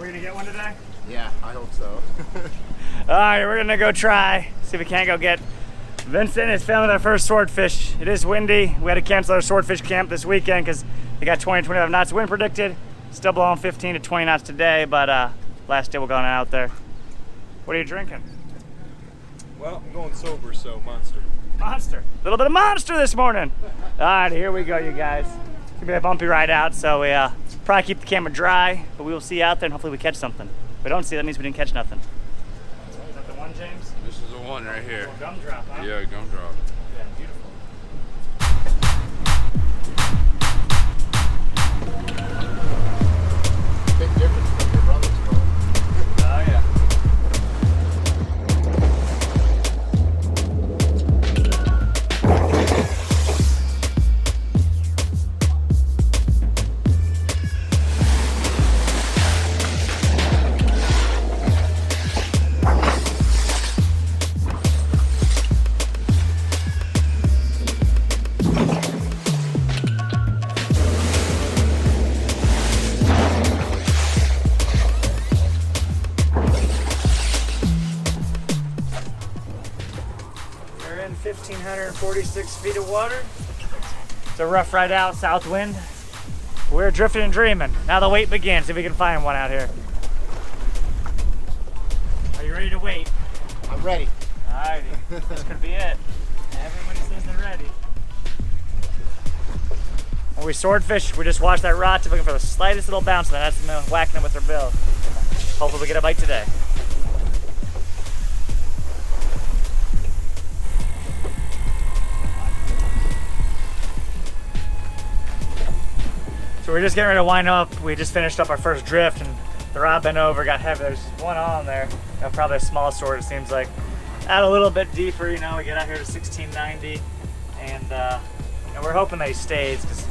we gonna get one today? Yeah, I hope so. Alright, we're gonna go try. See if we can't go get Vincent is filming our first swordfish. It is windy. We had to cancel our swordfish camp this weekend because they got 20 to 25 knots wind predicted. Still blowing 15 to 20 knots today, but last day we're going out there. What are you drinking? Well, I'm going sober, so Monster. Monster. A little bit of Monster this morning. All right, here we go, you guys. It's gonna be a bumpy ride out, so we probably keep the camera dry, but we will see you out there and hopefully we catch something. If we don't see, that means we didn't catch nothing. Is that the one, James? This is the one right here. Oh, gumdrop, huh? Yeah, gumdrop. Yeah, beautiful. Big difference from your brother's boat. Oh, yeah. We're in 1,546 feet of water. It's a rough ride out, south wind. We're drifting and dreaming. Now the wait begins, see if we can find one out here. Are you ready to wait? I'm ready. Alrighty, this could be it. Everybody says they're ready. When we swordfish, we just watch that rod tip looking for the slightest little bounce, and that's them whacking them with their bill. Hopefully we get a bite today. So we're just getting ready to wind up. We just finished up our first drift and the rod bent over, got heavy. There's one on there, probably a small sword it seems like. Out a little bit deeper, you know, we get out here to 1690 and we're hoping that he stays because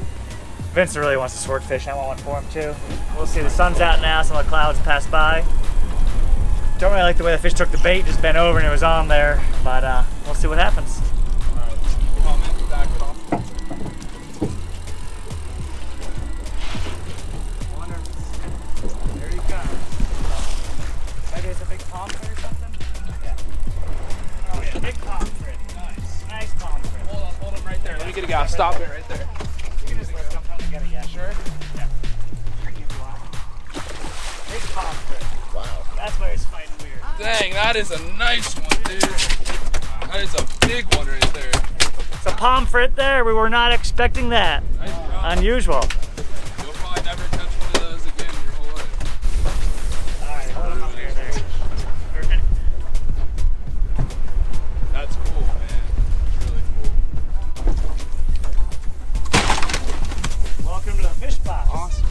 Vincent really wants to swordfish. I want one for him too. We'll see, the sun's out now, some of the clouds pass by. Don't really like the way the fish took the bait, just bent over and it was on there, but we'll see what happens. It's a big pomfret or something? Yeah. Oh yeah, big pomfret. Nice. Nice pomfret. Hold him right there. Let me get a guy. Stop it right there. You can just let them come together, yeah. Sure? Yeah. Big pomfret. Wow. That's why it's fighting weird. Dang, that is a nice one, dude. That is a big one right there. It's a pomfret there. We were not expecting that. Nice job. Unusual. You'll probably never catch one of those again in your whole life. Alright, hold him up here there. Perfect. That's cool, man. That's really cool. Welcome to the fish box. Awesome.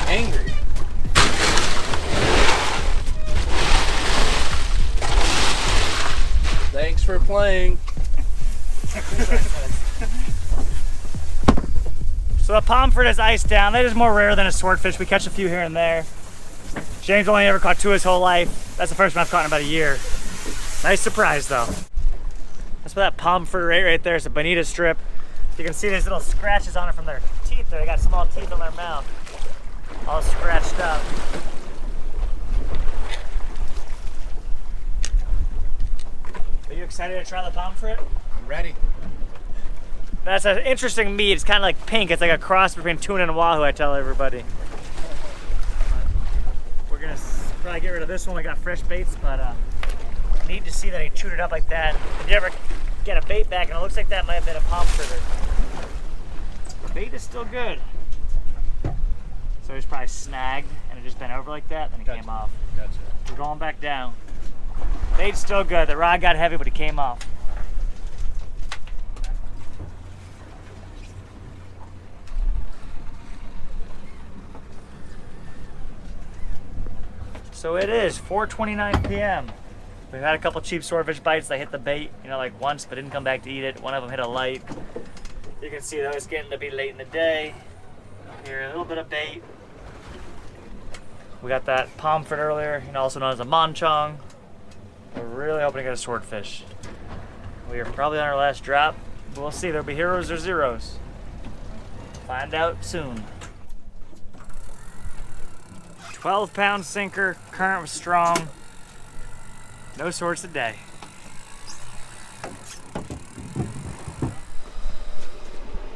Angry. Thanks for playing. So the pomfret is iced down. That is more rare than a swordfish. We catch a few here and there. James only ever caught two his whole life. That's the first one I've caught in about a year. Nice surprise though. That's what that pomfret right there is, a bonita strip. You can see these little scratches on it from their teeth there. They got small teeth on their mouth. All scratched up. Are you excited to try the pomfret? I'm ready. That's an interesting meat. It's kind of like pink. It's like a cross between tuna and wahoo, I tell everybody. We're gonna probably get rid of this one. We got fresh baits, but neat to see that he chewed it up like that. If you ever get a bait back and it looks like that might have been a pomfret. The bait is still good. So he's probably snagged and it just bent over like that, then it came off. Gotcha. We're going back down. Bait's still good. The rod got heavy, but it came off. So it is 4:29 p.m. We've had a couple cheap swordfish bites. They hit the bait, you know, like once, but didn't come back to eat it. One of them hit a light. You can see though it's getting to be late in the day. Here, a little bit of bait. We got that pomfret earlier, you know, also known as a Monchong. We're really hoping to get a swordfish. We are probably on our last drop. But we'll see. There'll be heroes or zeros. Find out soon. 12-pound sinker, current was strong. No sorts today.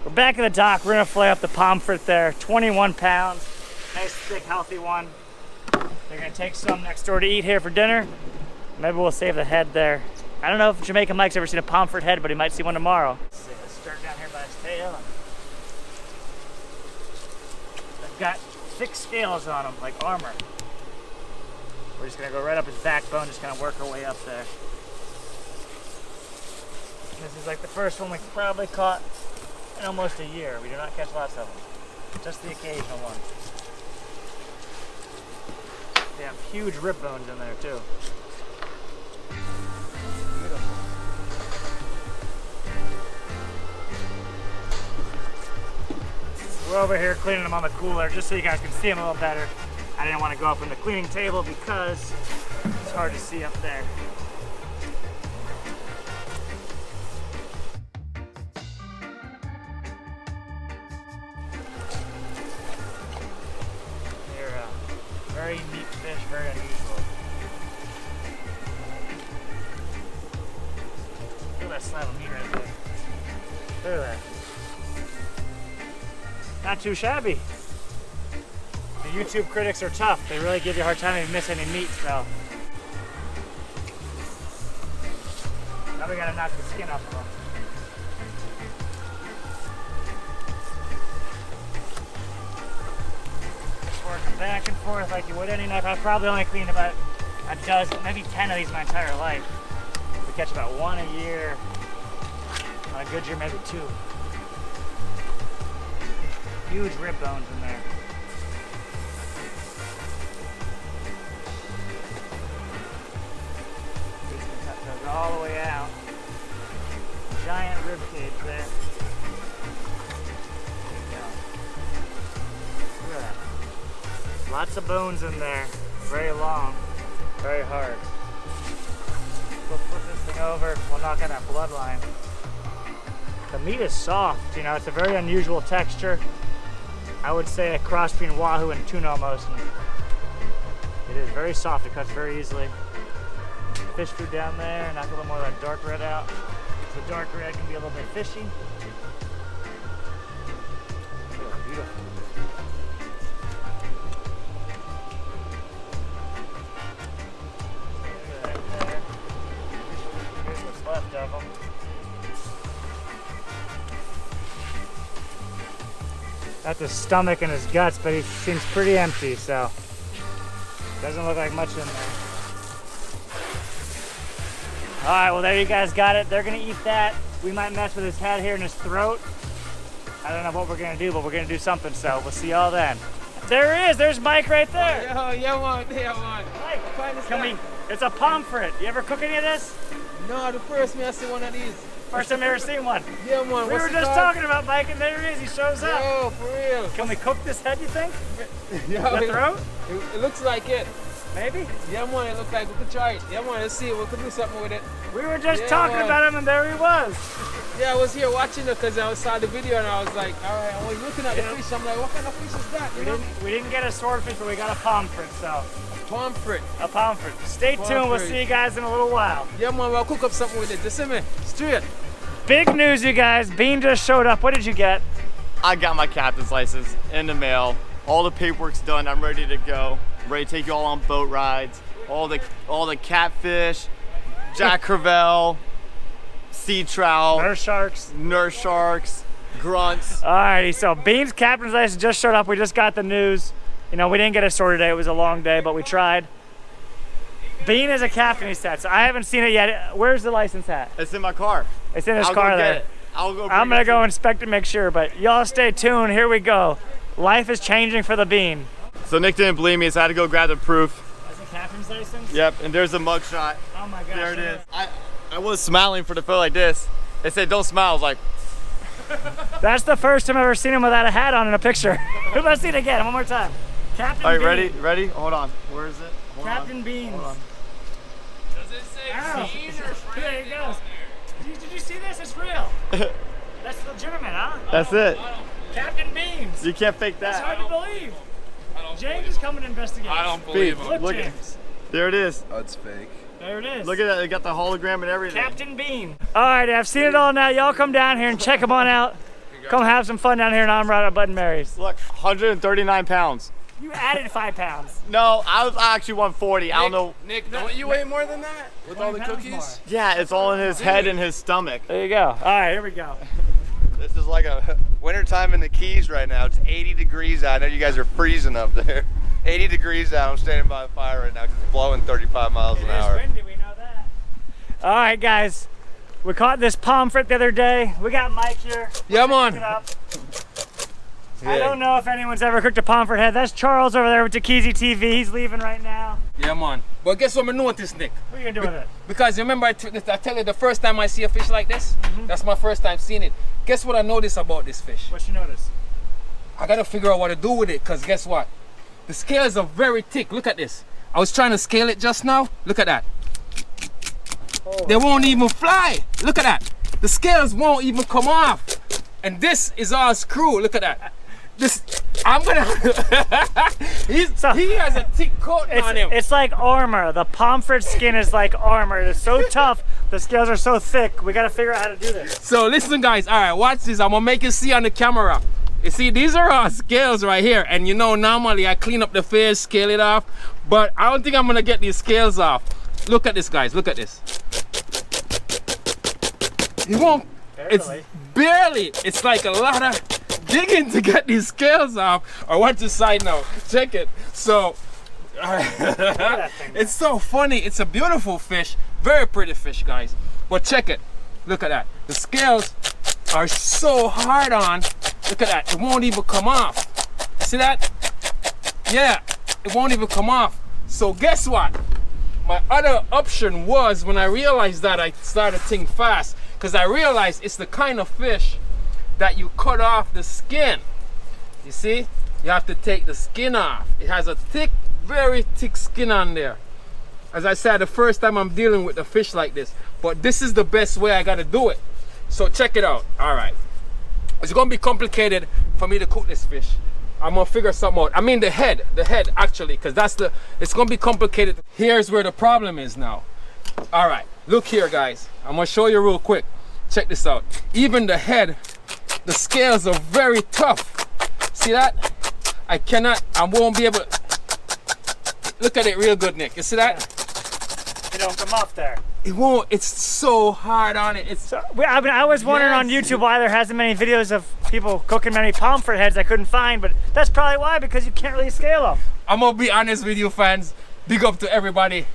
We're back at the dock. We're gonna flay up the pomfret there. 21 pounds, nice thick healthy one. They're gonna take some next door to eat here for dinner. Maybe we'll save the head there. I don't know if Jamaican Mike's ever seen a pomfret head, but he might see one tomorrow. Let's start down here by his tail. They've got thick scales on them, like armor. We're just gonna go right up his backbone, just kind of work our way up there. This is like the first one we probably caught in almost a year. We do not catch lots of them, just the occasional one. They have huge rib bones in there too. Beautiful. We're over here cleaning them on the cooler just so you guys can see them a little better. I didn't want to go up on the cleaning table because it's hard to see up there. They're very neat fish, very unusual. Look at that slab of meat right there. Look at that. Not too shabby. The YouTube critics are tough. They really give you a hard time if you miss any meat, so. Now we gotta knock the skin off of them. Just working back and forth like you would any knife. I've probably only cleaned about a dozen, maybe 10 of these my entire life. We catch about one a year. On a good year, maybe 2. Huge rib bones in there. These can cut those all the way out. Giant rib cage there. There you go. Look at that. Lots of bones in there. Very long. Very hard. We'll flip this thing over. We'll knock out that bloodline. The meat is soft. You know, it's a very unusual texture. I would say a cross between wahoo and tuna almost. And it is very soft, it cuts very easily. Fish food down there, knock a little more of that dark red out. So the dark red can be a little bit fishy. Oh, beautiful. Look at that there. Here's what's left of them. That's his stomach and his guts, but he seems pretty empty, so doesn't look like much in there. All right, well there you guys got it. They're gonna eat that. We might mess with his head here and his throat. I don't know what we're gonna do, but we're gonna do something, so we'll see y'all then. There he is, there's Mike right there. Yeah, man. Mike, can we, it's a pomfret. You ever cook any of this? No, the first me I see one of these. First time I ever seen one. Yeah, man. We were just talking about Mike, and there he is. He shows up. Yo, for real. Can we cook this head, you think? Yeah, The throat? It looks like it. Maybe? Yeah, man. It looks like we could try it. Yeah, man. Let's see if we could do something with it. We were just talking about him, and there he was. Yeah, I was here watching it because I saw the video, and I was like, all right. I was looking at the fish. I'm like, what kind of fish is that? We didn't get a swordfish, but we got a pomfret, so. Pomfret. A pomfret. Stay tuned. We'll see you guys in a little while. Yeah, man. We'll cook up something with it. Just see me. Straight. Big news, you guys. Bean just showed up. What did you get? I got my captain's license in the mail. All the paperwork's done. I'm ready to go. I'm ready to take you all on boat rides. All the catfish, jack crevalle, sea trout, nurse sharks, grunts. Alrighty, so Bean's captain's license just showed up. We just got the news. You know, we didn't get a sort today. It was a long day, but we tried. Bean is a captain, he said, so I haven't seen it yet. Where's the license hat? It's in my car. It's in his car there. I'll go. I'm gonna go inspect and make sure, but y'all stay tuned. Here we go. Life is changing for the Bean. So Nick didn't believe me, so I had to go grab the proof. That's a captain's license? Yep, and there's a mugshot. Oh my gosh. There it is. I was smiling for the photo like this. They said don't smile. I was like. That's the first time I've ever seen him without a hat on in a picture. Let's see it again, one more time. Captain All right, Bean. ready? Hold on. Where is it? Hold Captain on. Beans. Hold on. Does it say Bean or Fred? There he goes. Did you see this? It's real. That's legitimate, huh? That's it. Captain Beans. You can't fake That's that. hard to believe. James is coming to investigate. I don't believe him. Look, Look at James. There it is. That's fake. There it is. Look at that. They got the hologram and everything. Captain Bean. All right, I've seen it all now. Y'all come down here and check them on out. Come have some fun down here in Amrata at Bud and Mary's. Look, 139 pounds. You added 5 pounds. No, I actually 140. I don't know. Nick, don't you weigh more than that? With all the 20 pounds cookies? Yeah, it's all in his head and his stomach. There you go. All right, here we go. This is like a wintertime in the Keys right now. It's 80 degrees out. I know you guys are freezing up there. 80 degrees out. I'm standing by a fire right now because it's blowing 35 miles an hour. It is windy, we know that. All right, guys. We caught this pomfret the other day. We got Mike here. Yeah, man. Pick it up. I don't know if anyone's ever cooked a pomfret head. That's Charles over there with Takizi TV. He's leaving right now. Yeah, man. But guess what I noticed, Nick? What are you gonna do with it? Because remember I tell you the first time I see a fish like this, that's my first time seeing it. Guess what I noticed about this fish? What you notice? I gotta figure out what to do with it, because guess what? The scales are very thick. Look at this. I was trying to scale it just now. Look at that. They won't even fly. Look at that. The scales won't even come off. And this is all screw. Look at that. This, I'm gonna. He has a thick coating on him. It's like armor. The pomfret skin is like armor. It's so tough. The scales are so thick. We gotta figure out how to do this. So listen, guys. All right, watch this. I'm gonna make you see on the camera. You see, these are our scales right here. And you know, normally I clean up the fish, scale it off. But I don't think I'm gonna get these scales off. Look at this, guys. Look at this. You won't. Barely. It's barely. It's like a lot of digging to get these scales off. Or watch the side now. Check it. So, it's so funny. It's a beautiful fish. Very pretty fish, guys. But check it. Look at that. The scales are so hard on. Look at that. It won't even come off. See that? Yeah. It won't even come off. So guess what? My other option was, when I realized that, I started to think fast, because I realized it's the kind of fish that you cut off the skin. You see? You have to take the skin off. It has a thick, very thick skin on there. As I said, the first time I'm dealing with a fish like this. But this is the best way I gotta do it. So check it out. All right. It's gonna be complicated for me to cook this fish. I'm gonna figure something out. I mean the head actually, because it's gonna be complicated. Here's where the problem is now. All right, look here, guys. I'm gonna show you real quick. Check this out. Even the head, the scales are very tough. See that? I won't be able to. Look at it real good, Nick. You see that? It don't come off there. It won't. It's so hard on it. It's. I was wondering on YouTube why there hasn't many videos of people cooking many pomfret heads I couldn't find, but that's probably why, because you can't really scale them. I'm gonna be honest with you, fans. Big up to everybody.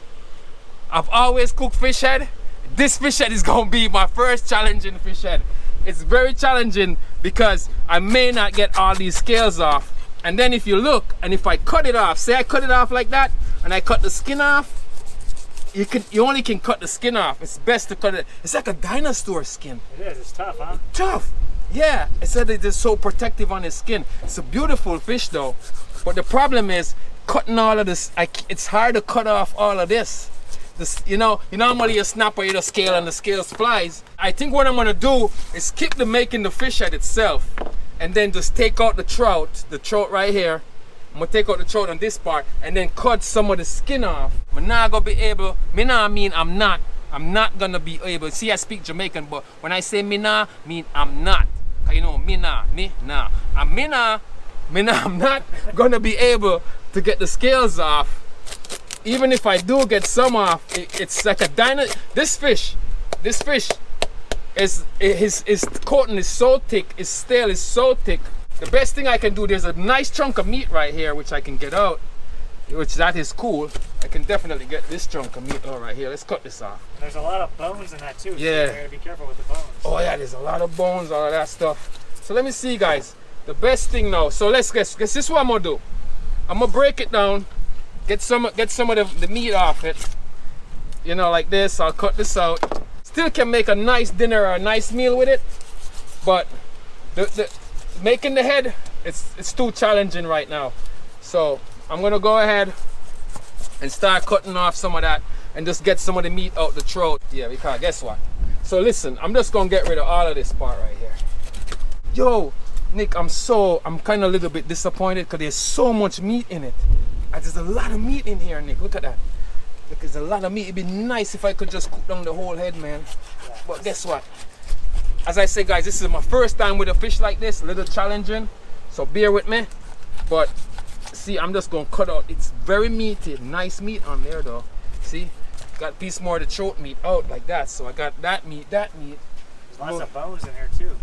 I've always cooked fish head. This fish head is gonna be my first challenging fish head. It's very challenging because I may not get all these scales off. And then if you look, and if I cut it off, say I cut it off like that, and I cut the skin off, you only can cut the skin off. It's best to cut it. It's like a dinosaur skin. It is. It's tough, huh? Tough. Yeah. I said it is so protective on his skin. It's a beautiful fish though. But the problem is cutting all of this. It's hard to cut off all of this. You know, normally you snap or you just scale and the scales flies. I think what I'm gonna do is keep making the fish head itself, and then just take out the trout right here. I'm gonna take out the trout on this part and then cut some of the skin off. I'm not gonna be able, I'm not gonna be able. See, I speak Jamaican, but when I say me nah, mean I'm not. You know, me nah. I'm not gonna be able to get the scales off. Even if I do get some off, it's like a this fish, his coating is so thick, his tail is so thick. The best thing I can do, there's a nice chunk of meat right here which I can get out, which that is cool. I can definitely get this chunk of meat out right here. Let's cut this off. There's a lot of bones in that too. Yeah. So you gotta be careful with the bones. Oh yeah, there's a lot of bones, all of that stuff. So let me see, guys. The best thing now. So let's guess. This is what I'm gonna do. I'm gonna break it down, get some of the meat off it. You know, like this. I'll cut this out. Still can make a nice dinner or a nice meal with it, but making the head, it's too challenging right now. So I'm gonna go ahead and start cutting off some of that and just get some of the meat out the throat. Yeah, because guess what? So listen, I'm just gonna get rid of all of this part right here. Yo, Nick, I'm kind of a little bit disappointed because there's so much meat in it. There's a lot of meat in here, Nick. Look at that. Look, there's a lot of meat. It'd be nice if I could just cook down the whole head, man. But guess what? As I say, guys, this is my first time with a fish like this. A little challenging, so bear with me. But see, I'm just gonna cut out. It's very meaty, nice meat on there, though. See, got a piece more of the throat meat out like that. So I got that meat, There's lots of bones in here too.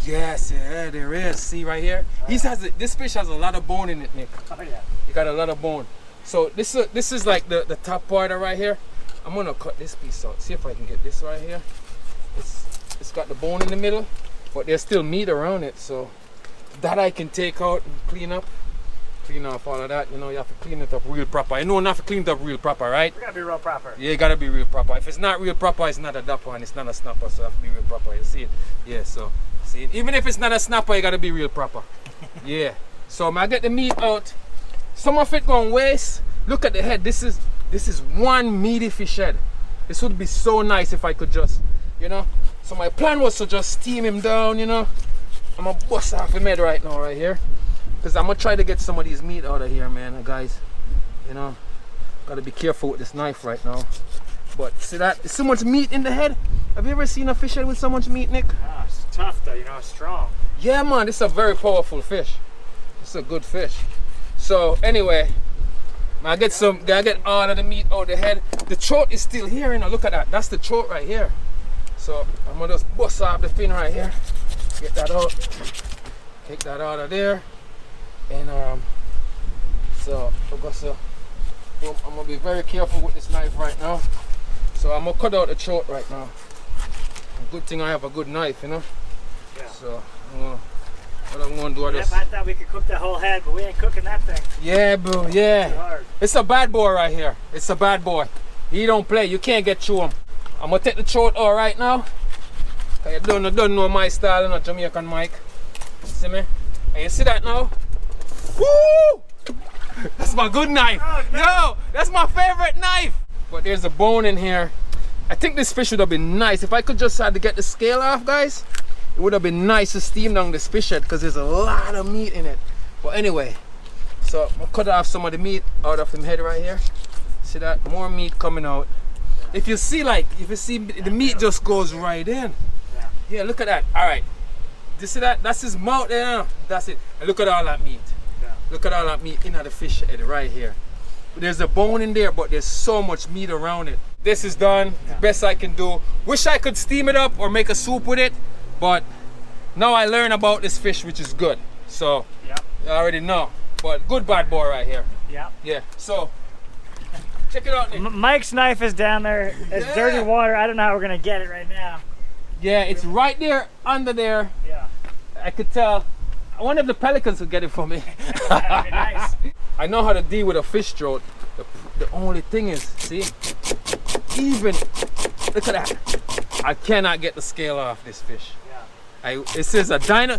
Yes, yeah, there is. See right here? This fish has a lot of bone in it, Nick. Oh yeah. You got a lot of bone. So this is like the top part of right here. I'm gonna cut this piece out. See if I can get this right here. It's got the bone in the middle, but there's still meat around it. So that I can take out and clean off all of that. You know, you have to clean it up real proper. I know enough to clean it up real proper, right? We gotta be real proper. Yeah, you gotta be real proper. If it's not real proper, it's not a dapper and it's not a snapper, so you have to be real proper. You see it? Yeah, so see, even if it's not a snapper, you gotta be real proper. Yeah. So I get the meat out. Some of it gonna waste. Look at the head. This is one meaty fish head. This would be so nice if I could just, you know. So my plan was to just steam him down, you know. I'm gonna bust off him head right now, right here, because I'm gonna try to get some of these meat out of here, man, guys. You know, gotta be careful with this knife right now. But see that? There's so much meat in the head. Have you ever seen a fish head with so much meat, Nick? Ah, it's tough though, you know, it's strong. Yeah, man, this is a very powerful fish. It's a good fish. So anyway, I get all of the meat out of the head. The throat is still here, you know. Look at that. That's the throat right here. So I'm gonna just bust off the fin right here. Get that out. Take that out of there. And so boom, I'm gonna be very careful with this knife right now. So I'm gonna cut out the throat right now. Good thing I have a good knife, you know. Yeah. So what I'm gonna do is I thought we could cook the whole head, but we ain't cooking that thing. yeah, bro, yeah. It's a bad boy right here. It's a bad boy. He don't play. You can't get through him. I'm gonna take the throat out right now. Cause you don't know my style, you know, Jamaican Mike. See me? And you see that now? Woo! That's my good knife. Oh, no. Yo, that's my favorite knife. But there's a bone in here. I think this fish would have been nice if I could just had to get the scale off, guys. It would have been nice to steam down this fish head because there's a lot of meat in it. But anyway, so I'm gonna cut off some of the meat out of him head right here. See that? More meat coming out. If you see the meat just goes right in. Yeah, look at that. All right. You see that? That's his mouth there. That's it. And look at all that meat. Yeah. Look at all that meat in the fish head right here. There's a bone in there, but there's so much meat around it. This is done. The best I can do. Wish I could steam it up or make a soup with it, but now I learn about this fish, which is good. So I already know. But good bad boy right here. Yeah. Yeah. So check it out, Nick. Mike's knife is down there. It's dirty water. I don't know how we're gonna get it right now. Yeah, it's right there under there. Yeah. I could tell. I wonder if the pelicans will get it for me. That'd be nice. I know how to deal with a fish throat. The only thing is, see, even look at that. I cannot get the scale off this fish. Yeah. It says a dino.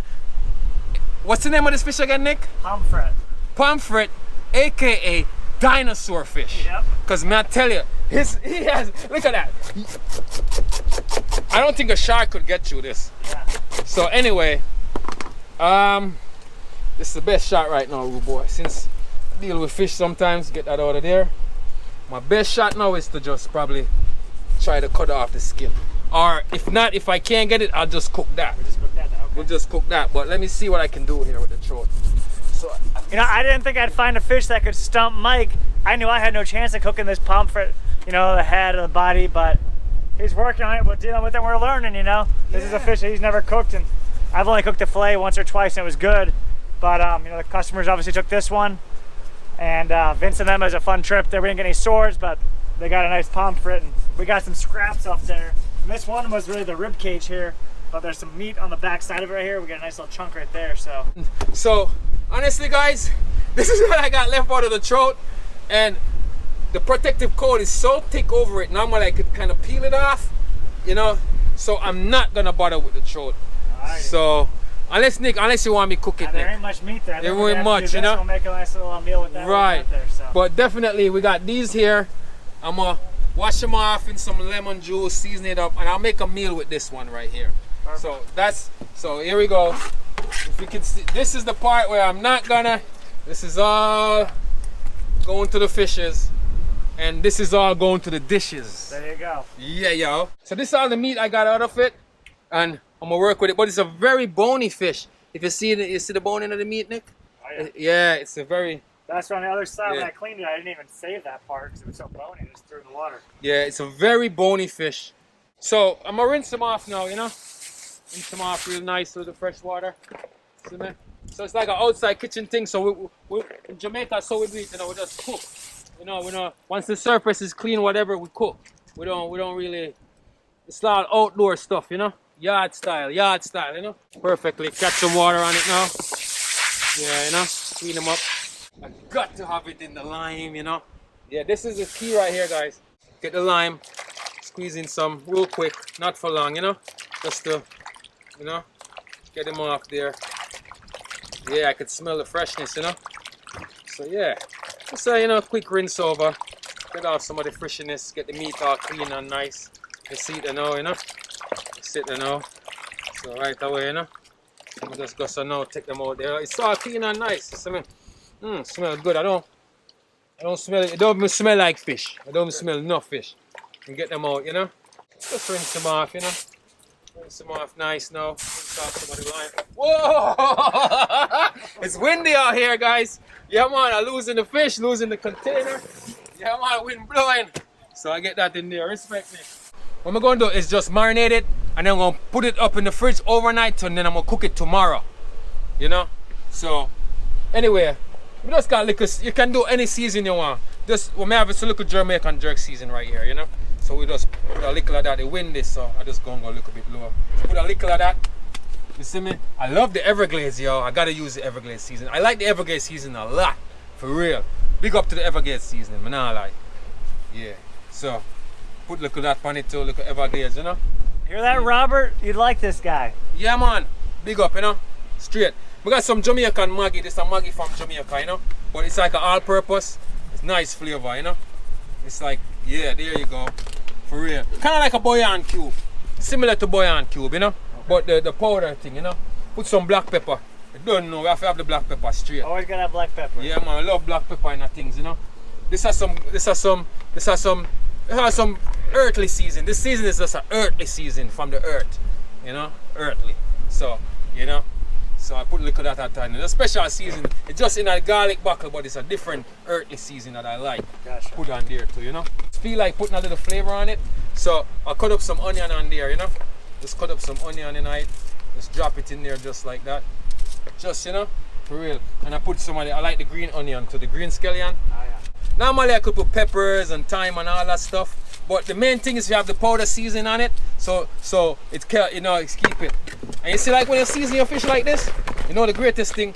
What's the name of this fish again, Nick? Pomfret. Pomfret, aka dinosaur fish. Yep. Cause man, I tell you, he has. Look at that. I don't think a shark could get you this. Yeah. So anyway, this is the best shot right now, rude boy. Since I deal with fish sometimes, get that out of there. My best shot now is to just probably try to cut off the skin. Or if not, if I can't get it, I'll just cook that. We'll just cook that. Okay. We'll just cook that. But let me see what I can do here with the throat. So, you know, I didn't think I'd find a fish that could stump Mike. I knew I had no chance of cooking this pomfret, you know, the head or the body, but he's working on it. We're dealing with it. We're learning, you know. This is a fish that he's never cooked, and I've only cooked a fillet once or twice, and it was good. But you know, the customers obviously took this one, and Vince and them, it was a fun trip. They didn't get any swords, but they got a nice pomfret, and we got some scraps up there. And this one was really the rib cage here, but there's some meat on the back side of it right here. We got a nice little chunk right there. So honestly, guys, this is what I got left out of the throat, and the protective coat is so thick over it. Normally I could kind of peel it off, you know. So I'm not gonna bother with the throat. Alrighty. So unless you want me to cook it, there ain't much meat there. There ain't much, you know. We'll make a nice little meal with that. Right. There, so. But definitely we got these here. I'm gonna wash them off in some lemon juice, season it up, and I'll make a meal with this one right here. Perfect. So here we go. If you can see, this is the part where I'm not gonna, this is all going to the fishes. And this is all going to the dishes. There you go. Yeah, yo. So this is all the meat I got out of it. And I'm gonna work with it. But it's a very bony fish. If you see it, you see the bone in the meat, Nick? Oh, yeah. Yeah, it's a very... That's on the other side. When Yeah. I cleaned it, I didn't even save that part because it was so bony. I just threw it in the water. Yeah, it's a very bony fish. So I'm gonna rinse them off now, you know? Rinse them off real nice with the fresh water. See me? So it's like an outside kitchen thing. So we in Jamaica, so we do it, you know, we just cook. You know, we know once the surface is clean, whatever, we cook. We don't really, it's all outdoor stuff, you know? Yard style, you know? Perfectly. Catch some water on it now. Yeah, you know? Clean them up. I got to have it in the lime, you know? Yeah, this is the key right here, guys. Get the lime, squeeze in some real quick, not for long, you know? Just to, you know, get them off there. Yeah, I could smell the freshness, you know? So yeah, just you know, quick rinse over. Get off some of the freshness, get the meat all clean and nice. You see it now, you know? You see it now. So right away, you know? I just go so now, take them out there. It's all clean and nice, you see me? Smell good. I don't smell it. It don't smell like fish. I don't smell enough fish. And get them out, you know. Just rinse them off, you know. Rinse them off nice now. Rinse off some of the lime. Whoa! It's windy out here, guys. Yeah, man. I'm losing the fish, losing the container. Yeah, man. Wind blowing. So I get that in there. Respect me. What I'm going to do is just marinate it, and then I'm going to put it up in the fridge overnight, and then I'm going to cook it tomorrow. You know. So anyway. We just got liquor. You can do any season you want. Just we may have a little Jamaican jerk season right here, you know. So we just put a little of that. The wind is so I just go a little bit lower. Put a little of that. You see me? I love the Everglades, yo. I gotta use the Everglades season. I like the Everglades season a lot, for real. Big up to the Everglades season, man. Nah, like, yeah. So put a little of that on it too. Look at Everglades, you know. Hear that, Robert? You'd like this guy. Yeah, man. Big up, you know. Straight. We got some Jamaican Maggie. This is a Maggie from Jamaica, you know. But it's like an all-purpose. It's nice flavor, you know. It's like, yeah, there you go. For real. Kind of like a bouillon cube. Similar to bouillon cube, you know. But the powder thing, you know. Put some black pepper. You don't know, we have to have the black pepper straight. Always gotta have black pepper. Yeah, man, I love black pepper in the things, you know. This has some earthly season. This season is just an earthly season from the earth, you know. Earthly. So, you know. So I put a little of that at time. It's a special season. It's just in a garlic buckle, but it's a different earthly season that I like. Gotcha. Put on there too, you know. Feel like putting a little flavor on it. So I cut up some onion on there, you know. Just cut up some onion in it. Just drop it in there just like that. Just, you know, for real. And I put some of the, I like the green onion to the green scallion. Oh, yeah. Normally I could put peppers and thyme and all that stuff. But the main thing is you have the powder season on it. So it can, you know, it's keep it. And you see, like when you season your fish like this, you know the greatest thing.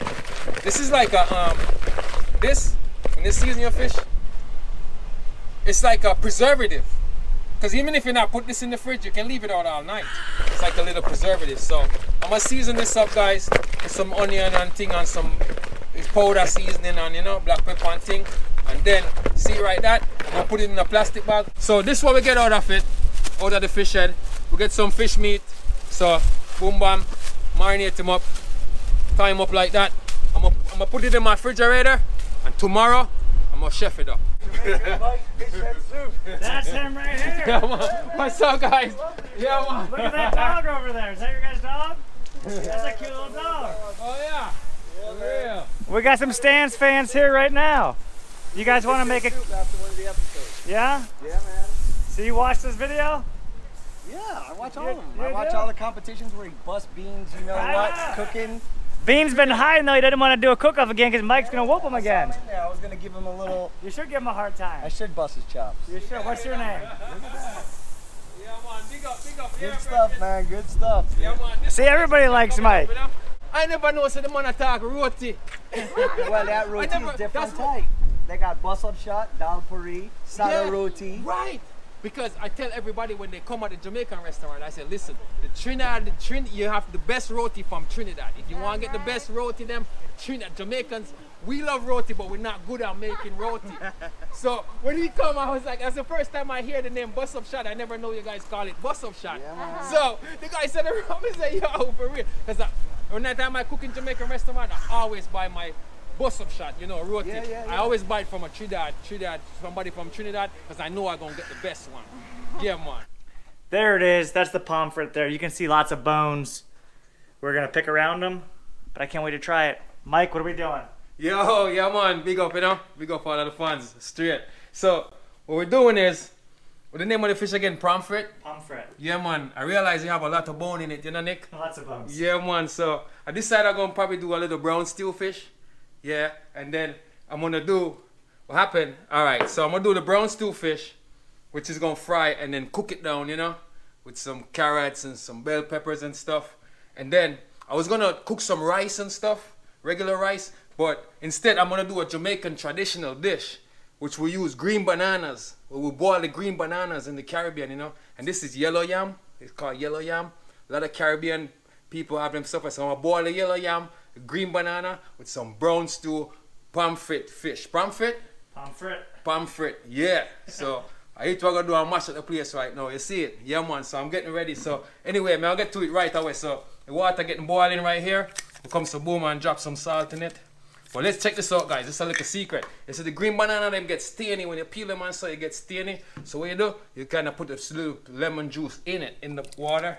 This is like a when you season your fish, it's like a preservative. Because even if you not put this in the fridge, you can leave it out all night. It's like a little preservative. So I'm gonna season this up, guys, with some onion and thing and some powder seasoning and, you know, black pepper and thing. And then see right that, I'm gonna put it in a plastic bag. So this is what we get out of it, out of the fish head. We get some fish meat. So boom bam, marinate them up, tie them up like that. I'm gonna put it in my refrigerator, and tomorrow I'm gonna chef it up. Jamaican Mike fish head soup. That's him right here. Yeah, man. What's up, guys? Yeah, man. Look at that dog over there. Is that your guys' dog? That's a cute little dog. Oh yeah. For real. We got some STANZ fans here right now. You guys want to make a? After one of the episodes. Yeah. Yeah, man. So you watched this video? Yeah, I watch all You- of them. you I watch do? all the competitions where he busts beans, you know Ah. what, cooking. Bean's been hiding though. He didn't want to do a cook-off again because Mike's gonna whoop him again. Yeah, I was gonna give him a little. You should give him a hard I time. should bust his chops. You should. What's your name? Yeah, man. Big up. Good stuff, man. Good stuff. Yeah, man. See, everybody likes Mike. I never know so the man attack roti. Well, that roti never- is different that's type. They got bustle shot, dal puri, sada Yeah, roti. Right. Because I tell everybody when they come at the Jamaican restaurant, I say, listen, you have the best roti from Trinidad. If you want to get the best roti, them Trinidad Jamaicans, we love roti, but we're not good at making roti. So when he come, I was like, that's the first time I hear the name Bus Up Shot. I never know you guys call it Bus Up Shot. Yeah, man. So the guy said, I said, yo, for real. Because When I cook in Jamaican restaurant, I always buy my bus-up shot, you know, rotate. Yeah. I always buy it from a Trinidad, somebody from Trinidad, because I know I'm going to get the best one. Yeah, man. There it is. That's the pomfret there. You can see lots of bones. We're going to pick around them, but I can't wait to try it. Mike, what are we doing? Yo, yeah, man. Big up, you know. Big up all of the fans. Straight. So, what we're doing is, what's the name of the fish again? Pomfret? Pomfret. Yeah, man. I realize you have a lot of bone in it, you know, Nick? Lots of bones. Yeah, man. So, I decided I'm going to probably do a little brown stew fish. Yeah, and then I'm going to do, what happened? All right, so I'm going to do the brown stew fish, which is going to fry and then cook it down, you know, with some carrots and some bell peppers and stuff. And then I was going to cook some rice and stuff, regular rice, but instead I'm going to do a Jamaican traditional dish, which we use green bananas. We boil the green bananas in the Caribbean, you know, and this is yellow yam. It's called yellow yam. A lot of Caribbean people have them stuff, so I'm going to boil the yellow yam, the green banana with some brown stew, pomfret fish. Pomfret? Pomfret. Pomfret, yeah. So I hate what I'm going to do and mash at the place right now. You see it? Yeah, man. So I'm getting ready. So anyway, man, I'll get to it right away. So the water getting boiling right here. We'll come some boom and drop some salt in it. But let's check this out, guys. This is a little secret. You see the green banana, them get stainy. When you peel them and so it gets stainy. So what you do, you kind of put a little lemon juice in it, in the water.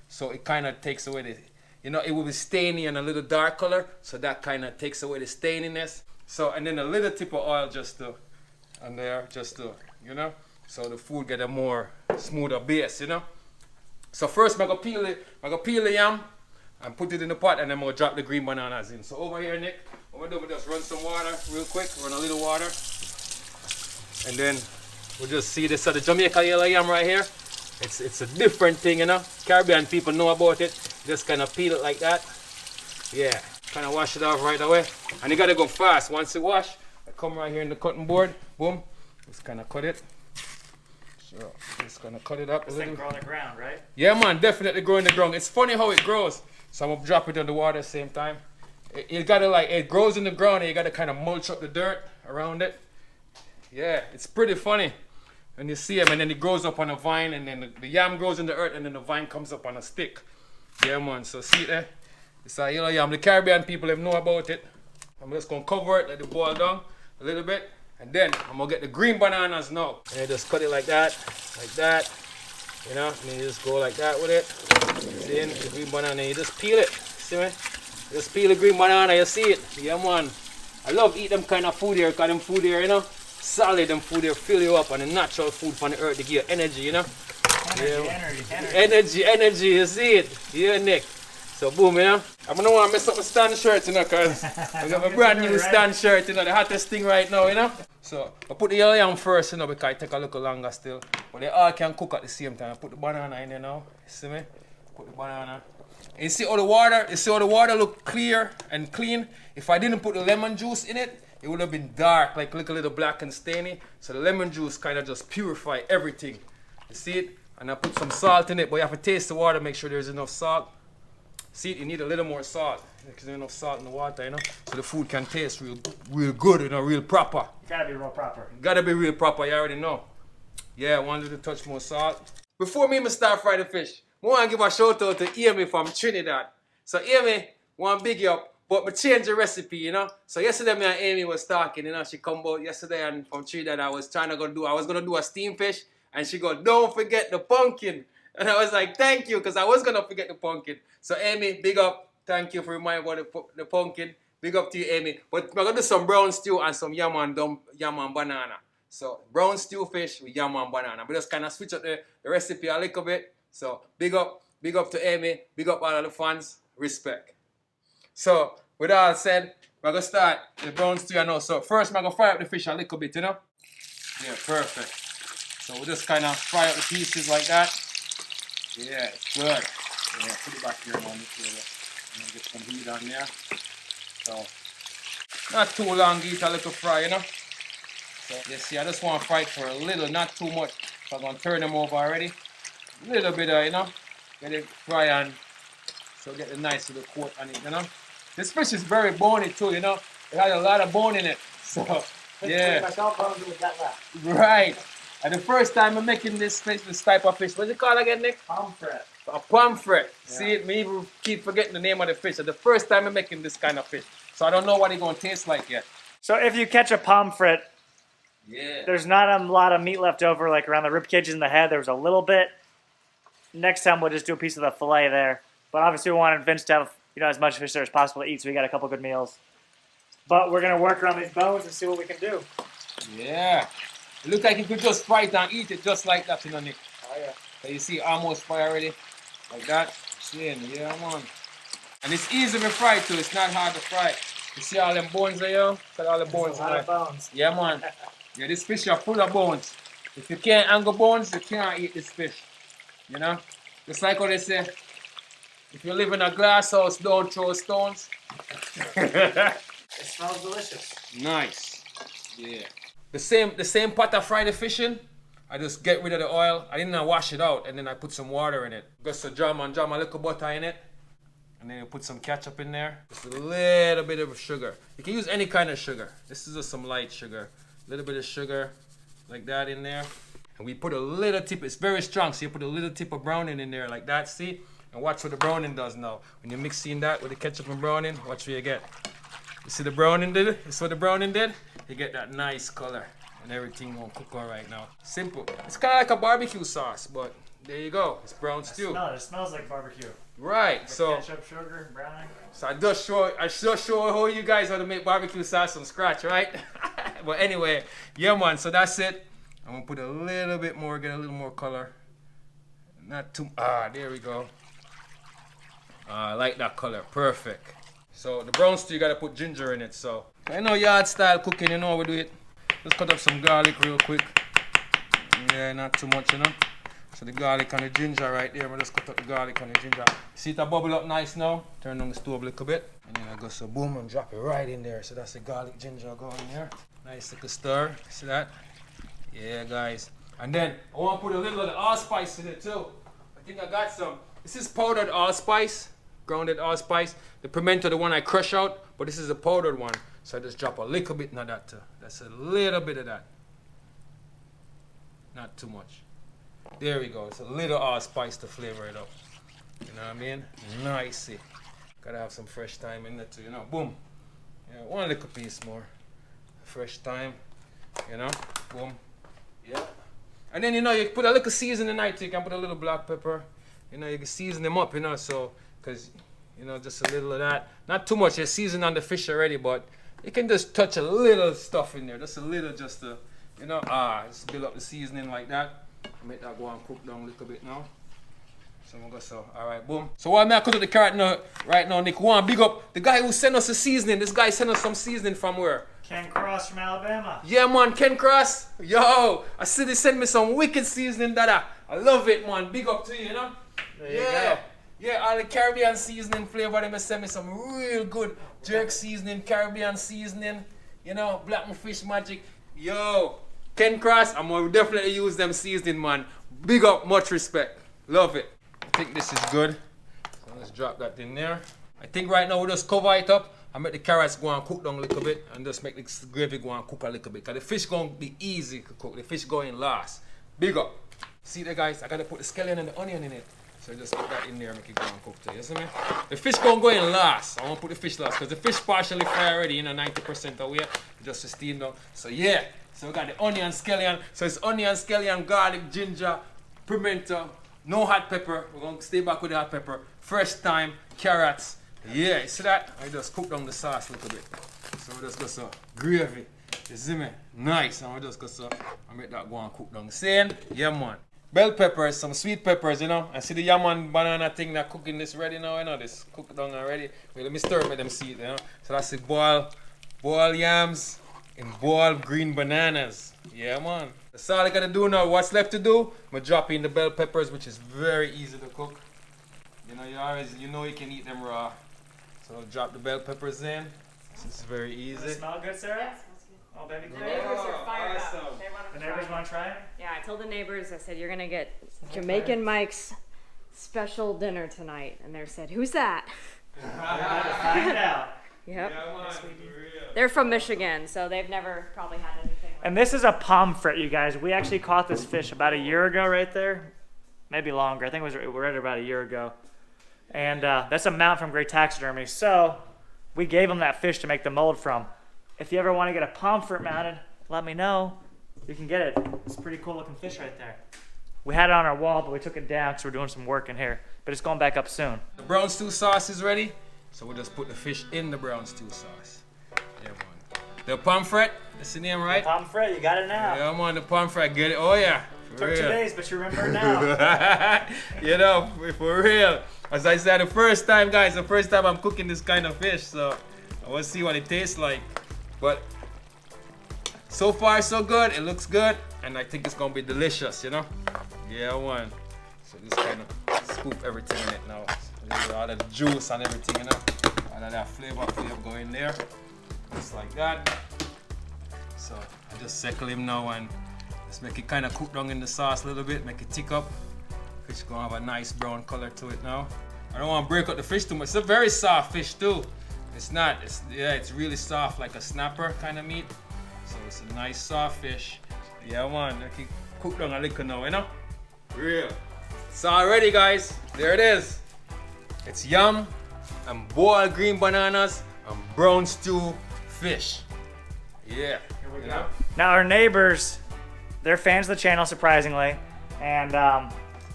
So it kind of takes away the, you know, it will be stainy and a little dark color. So that kind of takes away the staininess. So, and then a little tip of oil just to, and there, just to, you know. So the food get a more smoother base, you know. So first I'm gonna peel the yam and put it in the pot, and then I'm gonna drop the green bananas in. So over here, Nick, what we'll do, we'll just run some water real quick, run a little water. And then we'll just see this, so the Jamaican yellow yam right here. It's a different thing, you know. Caribbean people know about it. Just kind of peel it like that. Yeah, kind of wash it off right away. And you gotta go fast. Once you wash, I come right here in the cutting board, boom, just kind of cut it. So just gonna cut it up a This little. thing grow on the ground, right? Yeah, man, definitely grow in the ground. It's funny how it grows. So I'm gonna drop it in the water at the same time. You gotta like, it grows in the ground and you gotta kind of mulch up the dirt around it. Yeah, it's pretty funny. And you see them, and then it grows up on a vine, and then the yam grows in the earth, and then the vine comes up on a stick. Yeah, man, so see it there? It's a yellow yam. The Caribbean people have know about it. I'm just gonna cover it, let it boil down a little bit. And then I'm gonna get the green bananas now. And you just cut it like that, you know, and then you just go like that with it. Then the green banana, you just peel it, see me? Just peel the green banana, you see it? Yeah, man. I love eating them kind of food here, because them food here, you know, solid, them food here fill you up, and the natural food from the earth to give you energy, you know? Energy, you see it? Yeah, Nick. So boom, you know? I'm gonna want to mess up my stand shirt, you know, because I got my brand new stand shirt, you know, the hottest thing right now, you know? So I put the yellow yam first, you know, because it take a little longer still. But they all can cook at the same time. I put the banana in there now, you see me? Put the banana. And you see how the water look clear and clean? If I didn't put the lemon juice in it, it would have been dark, like look a little black and stainy. So the lemon juice kind of just purify everything. You see it? And I put some salt in it, but you have to taste the water, make sure there's enough salt. See it? You need a little more salt, because there's enough salt in the water, you know? So the food can taste real good, you know, real proper. You gotta be real proper. Gotta be real proper, you already know. Yeah, I wanted to touch more salt. Before me start fry the fish, I want to give a shout out to Amy from Trinidad. So Amy, want to big you up, but I changed the recipe, you know. So yesterday me and Amy was talking, you know, she come out yesterday and from Trinidad I was gonna do a steam fish, and she go, don't forget the pumpkin. And I was like, thank you, because I was gonna forget the pumpkin. So Amy, big up, thank you for reminding me about the pumpkin. Big up to you, Amy. But we're gonna do some brown stew and some yam and banana. So brown stew fish with yam and banana. We just kind of switch up the recipe a little bit. So big up to Amy, big up all of the fans, respect. So with all said, we're gonna start the brown stew now. So first we're gonna fry up the fish a little bit, you know? Yeah, perfect. So we just kind of fry up the pieces like that. Yeah, it's good. Yeah, put it back here now. Get some heat on there. So not too long, get a little fry, you know? So you see, I just want to fry it for a little, not too much. So I'm going to turn them over already. A little bit of, you know, get it fry on. So get the nice little coat on it, you know? This fish is very bony too, you know? It has a lot of bone in it. So, yeah. Right. And the first time I'm making this fish, this type of fish, what's it called again, Nick? Pomfret. A pomfret. See, me even keep forgetting the name of the fish. It's the first time I'm making this kind of fish. So I don't know what it's going to taste like yet. So if you catch a pomfret, Yeah. there's not a lot of meat left over, like around the rib cages and the head. There was a little bit. Next time we'll just do a piece of the fillet there. But obviously we wanted Vince to have, you know, as much fish there as possible to eat, so we got a couple good meals. But we're gonna work around these bones and see what we can do. Yeah. It looks like you could just fry it and eat it just like that, you know, Nick. Oh yeah. So you see almost fry already. Like that. Seeing, yeah, man. And it's easy to fry too. It's not hard to fry. You see all them bones there, yo? Got all the bones A lot of bones. Yeah, man. Yeah, this fish are full of bones. If you can't angle bones, you can't eat this fish. You know? Just like what they say, if you live in a glass house, don't throw stones. It smells delicious. Nice. Yeah. The same pot I fry the fish in, I just get rid of the oil. I didn't wash it out, and then I put some water in it. Just a jam a little butter in it. And then you put some ketchup in there. Just a little bit of sugar. You can use any kind of sugar. This is just some light sugar. A little bit of sugar, like that in there. And we put a little tip, it's very strong, so you put a little tip of browning in there like that, see? And watch what the browning does now. When you're mixing that with the ketchup and browning, watch what you get. You see the browning did it? You see what the browning did? You get that nice color. And everything won't cook all right now. Simple. It's kind of like a barbecue sauce, but there you go. It's brown stew. Smell it. It smells like barbecue. Right, With so ketchup, sugar, browning. I just show how you guys how to make barbecue sauce from scratch, right? But anyway, yeah, man. So that's it. I'm gonna put a little bit more, get a little more color. Not too. There we go. I like that color. Perfect. So the brown stew, you gotta put ginger in it. So I know yard style cooking, you know how we do it. Just cut up some garlic real quick. Yeah, not too much, you know. So the garlic and the ginger right there. I'm just cut up the garlic and the ginger. See it bubble up nice now. Turn on the stove a little bit. And then I go so boom and drop it right in there. So that's the garlic ginger going there. Nice little stir. See that? Yeah, guys. And then I want to put a little of the allspice in it too. I think I got some. This is powdered allspice, grounded allspice. The pimento, the one I crush out, but this is a powdered one. So I just drop a little bit of that too. That's a little bit of that. Not too much. There we go. It's a little allspice to flavor it up. You know what I mean? Nicey. Gotta have some fresh thyme in there too, you know. Boom. Yeah, one little piece more. Fresh thyme. You know? Boom. Yeah. And then, you know, you put a little seasoning in it. You can put a little black pepper. You know, you can season them up, you know, so, because, you know, just a little of that. Not too much. You're seasoned on the fish already, but you can just touch a little stuff in there. Just a little, just to, you know, just build up the seasoning like that. Make that go and cook down a little bit now. So I'm gonna go so, all right, boom. So while I cut up the carrot now, right now, Nick, one big up the guy who sent us the seasoning. This guy sent us some seasoning from where? Ken Cross from Alabama. Yeah, man, Ken Cross. Yo, I see they sent me some wicked seasoning, dada. I love it, man. Big up to you, you know? There you go. Yeah, all the Caribbean seasoning flavor, they sent me some real good jerk seasoning, Caribbean seasoning, you know, black fish magic. Yo, Ken Cross, I'm gonna definitely use them seasoning, man. Big up, much respect. Love it. I think this is good. So let's drop that in there. I think right now we'll just cover it up and make the carrots go and cook down a little bit and just make the gravy go and cook a little bit. Because the fish gonna be easy to cook. The fish going last. Big up. See there, guys? I gotta put the scallion and the onion in it. So just put that in there and make it go and cook too. You see me? The fish gonna go in last. I wanna put the fish last because the fish partially fried already, you know, 90% away. Just to steam down. So yeah. So we got the onion, scallion. So it's onion, scallion, garlic, ginger, pimento, no hot pepper. We're gonna stay back with the hot pepper. Fresh thyme, carrots. Yeah, you see that? I just cook down the sauce a little bit. So we just go so gravy. You see me? Nice. And we just go so I make that go and cook down. Same? Yeah, man. Bell peppers, some sweet peppers, you know. I see the yaman banana thing that cooking this ready now, you know. This cooked down already. Wait, let me stir it, make them see it, you know. So that's the boiled yams and boiled green bananas. Yeah, man. That's all I gotta do now. What's left to do? I'm gonna drop in the bell peppers, which is very easy to cook. You know, you know you can eat them raw. So drop the bell peppers in. This is very easy. Does it smell good, Sarah? Yeah, smells good. Oh, baby, The good. neighbors are fired awesome. up. They want The to neighbors want to try it? Yeah, I told the neighbors, I said, you're going to get Jamaican Mike's special dinner tonight. And they said, who's that? We're about to find out. Yep. Yeah, man. They're from Michigan, so they've never probably had anything like And this is a pomfret, you guys. We actually caught this fish about a year ago right there. maybe longer. I think we were at about a year ago. And that's a mount from Great Taxidermy. So we gave him that fish to make the mold from. If you ever want to get a pomfret mounted, let me know. You can get it. It's a pretty cool looking fish right there. We had it on our wall, but we took it down because we're doing some work in here. But it's going back up soon. The brown stew sauce is ready, so we'll just put the fish in the brown stew sauce. Yeah, man. The pomfret, that's the name, right? Pomfret, you got it now. Yeah, I'm on the pomfret. Get it? Oh yeah. For Took 2 real. days, but you remember it now. You know, for real. As I said, the first time, guys, the first time I'm cooking this kind of fish, so I want to see what it tastes like. But so far, so good. It looks good, and I think it's gonna be delicious. You know? Yeah, one. So just kind of scoop everything in it now. So all the juice and everything, you know, all of that flavor go in there, just like that. So I just circle him now and just make it kind of cook down in the sauce a little bit, make it thick up. Fish is gonna have a nice brown color to it now. I don't want to break up the fish too much. It's a very soft fish too. It's not. It's really soft, like a snapper kind of meat. So it's a nice soft fish. Yeah, man. Make it cook down a little now, you know. Real. It's all ready, guys. There it is. It's yam and boiled green bananas and brown stew fish. Yeah. Here we go. Now our neighbors, they're fans of the channel, surprisingly, and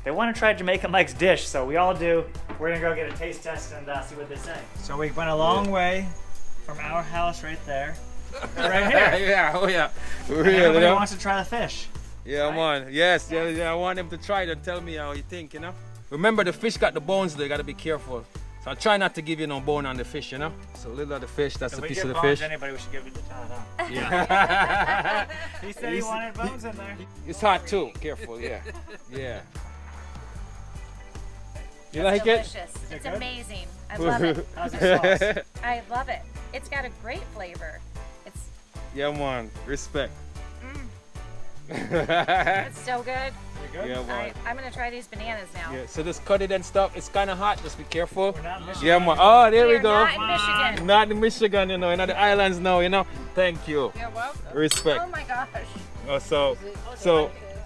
they want to try Jamaican Mike's dish, so we all do. We're gonna go get a taste test and see what they say. So we went a long way from our house right there, right here. Yeah, oh yeah. Real, Everybody you know? wants to try the fish. Yeah, right? man. Yes, yeah, I want them to try it and tell me how you think, you know? Remember, the fish got the bones, though. You gotta be careful. So I try not to give you no bone on the fish, you know? So a little of the fish, that's If a we piece give of the bones fish. to anybody, we should give it to Todd, huh? Yeah. He said he wanted bones in there. It's hot too. Careful, yeah. Yeah. You like it? Delicious. It's good? amazing. I love it. How's the sauce? I love it. It's got a great flavor. It's Yeah, man. Respect. it's so good. You good? Yeah, man. I'm gonna try these bananas now. Yeah, so just cut it and stuff. It's kind of hot. Just be careful. We're not in Michigan. Yeah, man. Oh, there we We're go. not in Michigan. Not in Michigan, you know. In the islands now, you know. Thank you. You're welcome. Respect. Oh my gosh. Oh, so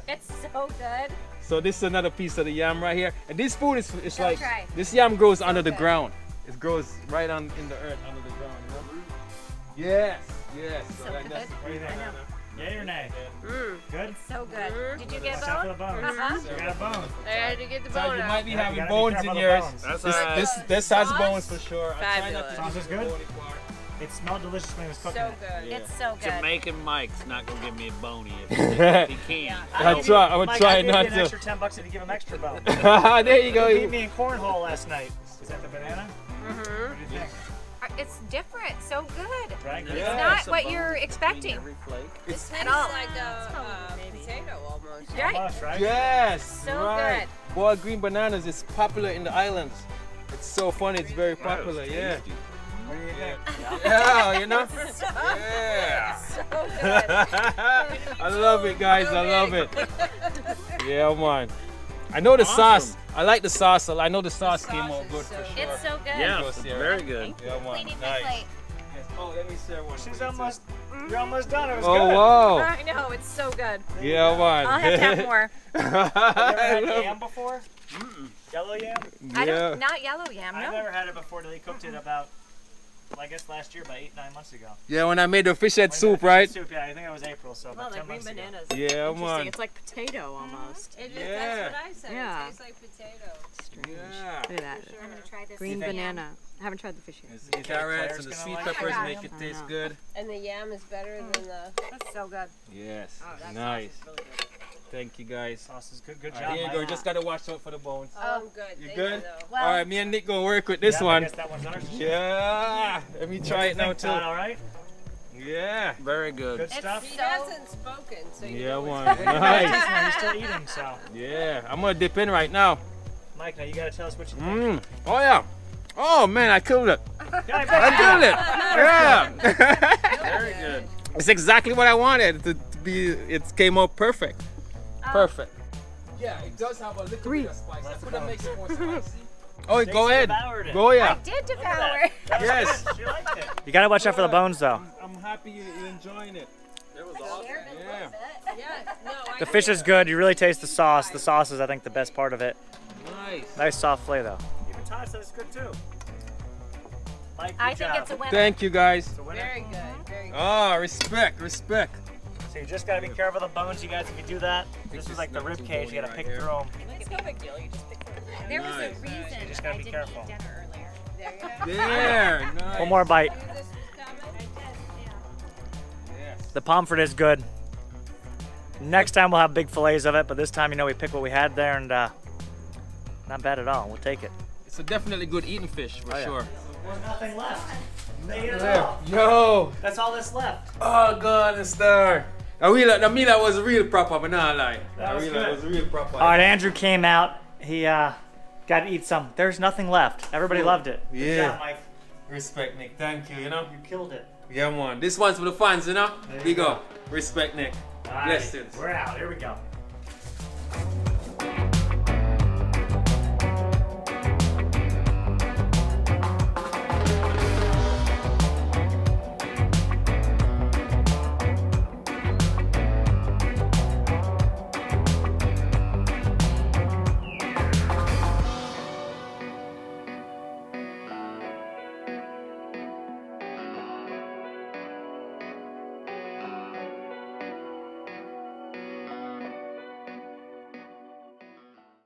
It's so good. So this is another piece of the yam right here. And this food is Go like, try. this yam grows under the good. ground. It grows right on in the earth under the ground, you know? Yes, yes. So like that's good. What do you think? I know. Yay or nay? Good? So good. Did you get Watch out for the bone? bones. Uh-huh. You got a bone. I had to get the So bone you out. might be Yeah, you having gotta be bones careful in of yours. bones. This has Sauce? bones for sure. I try not to Sauce use is the good? bony part. It smelled delicious when it was cooking. So good. Yeah. It's so good. Jamaican Mike's not gonna give me a bony if he can. I would Mike, try I'll give not you an to. extra $10 if you give him extra bone. There you go. You beat me in cornhole last night. Is that the banana? What do you think? It's different. So good. Right? It's Yeah. not what you're expecting. It tastes At all. like a potato almost. Right. Almost, right? Yes, So right. Boiled green bananas is popular in the islands. It's so funny. It's very popular. Yeah. What do you think? Yeah, you know? Yeah. So good. I love it, guys. I love it. Yeah, man. I know the sauce. I like the sauce. I know the sauce came out good for sure. It's so good. Yeah, Goes here. very good. Yeah, man. Cleaning my Nice. plate. Yes. Oh, let me share one. She's almost, you're almost done. It was Oh, good. wow. I know. It's so good. Yeah, man. I'll have to have more. Have you I ever had love yam before? Yellow yam? I Yeah. don't. Not yellow yam. I've No. never had it before till he cooked it about, well, I guess last year, about 8-9 months ago. Yeah, when I made the fish head When soup, you made right? the Soup, yeah, I think it was April, so about 10 months ago. Yeah, man. It's like potato almost. Yeah. That's what I said. Yeah. It tastes like potato. Yeah. Look at that. I'm gonna try this. Green again. banana. I haven't tried the fish yet. It's the carrots and the Claire's sweet gonna like peppers it. make it I taste know. good. And the yam is better than the. That's so good. Yes. that Nice. sauce is really good. Thank you, guys. Sauce is good. Good All job, right, here you Mike. go. Just gotta watch out for the bones. Oh, I'm good. You Thank good? though. Well, All right, me and Nick gonna work with this Yeah, I one. guess that one's ours. Yeah. Let me try it now Think, too. Todd, all right? Yeah. Very good. Good stuff. He So- hasn't spoken, so you Yeah, know one. it's good. Nice. He's still eating, so. Yeah. I'm gonna dip in right now. Mike, now you gotta tell us what you think. Oh yeah. Oh man, I killed it. Yeah, I bet I you killed did. it. Yeah. Very good. It's exactly what I wanted to be. It came out perfect. Perfect. Yeah, it does have a little bit of spice. That's what makes it more spicy. Oh, go ahead. devoured it. Go I yeah. did devour it. Yes. She liked it. You gotta watch out for the bones, though. I'm happy you're enjoying it. It was awesome. Yeah. Yeah, no, The fish is good. You really taste the sauce. The sauce is, I think, the best part of it. Nice. Nice soft fillet, though. Even Todd said it's good, too. Mike, I think it's a winner. Thank you, guys. very good, very good. Ah, respect, respect. So you just gotta be careful of the bones, you guys. If you do that, this is like the rib cage. You gotta pick through them. It's no big deal. You just pick through it. There was a reason just gotta I be didn't careful. eat dinner earlier. There you go. There, nice. One more bite. Knew this was coming. Yes. The pomfret is good. Next time we'll have big fillets of it, but this time, you know, we picked what we had there, and not bad at all. We'll take it. It's a definitely good eating fish for sure. There's nothing left. Made it all. Yo. That's all that's left. Oh God, the star. The meal was real proper, but not lie. That was It good. was real proper. All right, Andrew came out. He got to eat some. There's nothing left. Everybody loved it. Good Yeah. job, Mike. Respect, Nick. Thank you. You know. You killed it. Yeah, man. This one's for the fans, you know. There you Big go. up. Respect, Nick. All right, Blessings. we're out. Here we go.